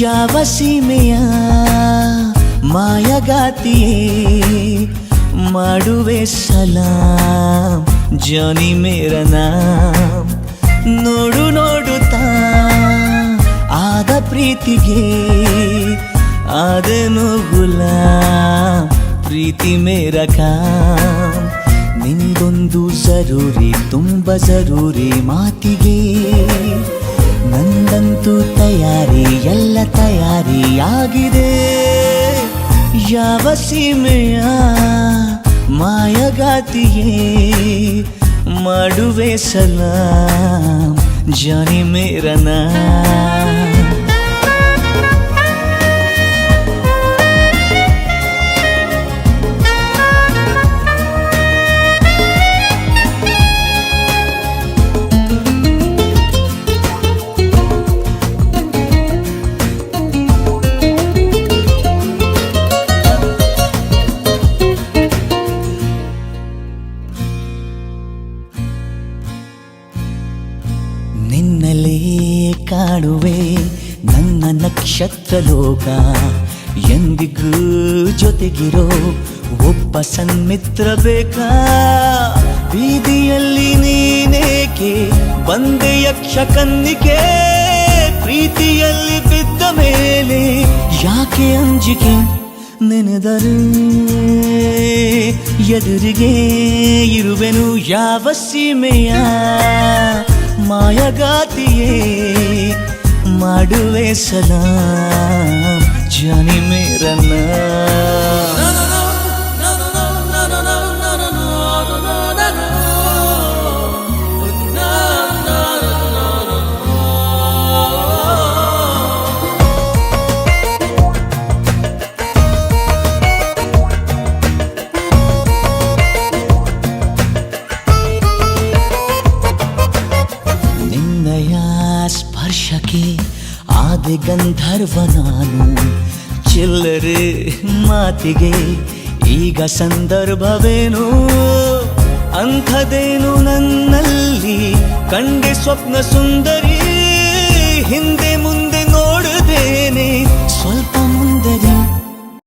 ಯಾವ ಸೀಮೆಯ ಮಾಯಗಾತಿಯೇ ಮಾಡುವೆ ಸಲಾಂ ಜಾನಿ ಮೇರ ನಾಮ್ ನೋಡು ನೋಡುತ್ತಾ ಆದ ಪ್ರೀತಿಗೆ ಆದನು ಗುಲಾಂ ಪ್ರೀತಿ ಮೇರ ಕಾಮ್ ನಿಂದೊಂದು ಜರೂರಿ ತುಂಬ ಜರೂರಿ ಮಾತಿಗೆ ನಂದಂತೂ ತಯಾರಿ ಎಲ್ಲ ತಯಾರಿಯಾಗಿದೆ ಯಾವ ಸೀಮೆಯ ಮಾಯಗಾತಿಯೇ ಮಾಡುವೆ ಸಲಾಂ ಜಾನಿ ಮೇರ ನಾಮ್ ನಿನ್ನಲೇ ಕಾಣುವೆ ನನ್ನ ನಕ್ಷತ್ರ ಲೋಕ ಎಂದಿಗೂ ಜೊತೆಗಿರೋ ಒಬ್ಬ ಸನ್ಮಿತ್ರ ಬೇಕಾ ಬೀದಿಯಲ್ಲಿ ನೀನೇಕೆ ಬಂದೆ ಯಕ್ಷ ಕನ್ನಿಕೆ ಪ್ರೀತಿಯಲ್ಲಿ ಬಿದ್ದ ಮೇಲೆ ಯಾಕೆ ಅಂಜಿಕೆ ನೆನೆದರೆ ಎದುರಿಗೆ ಇರುವೆನು ಯಾವ ಸೀಮೆಯ ಮಾಯಗಾತಿಯೇ ಮಾಡುವೆ ಸಲಾಂ ಜಾನಿ ಮೇರ ನಾಮ್ ಸ್ಪರ್ಶಕ್ಕೆ ಆದೆ ಗಂಧರ್ವ ನಾನು ಚಿಲ್ಲರೆ ಮಾತಿಗೆ ಈಗ ಸಂದರ್ಭವೇನು ಅಂಥದೇನು ನನ್ನಲ್ಲಿ ಕಂಡೆ ಸ್ವಪ್ನ ಸುಂದರಿ ಹಿಂದೆ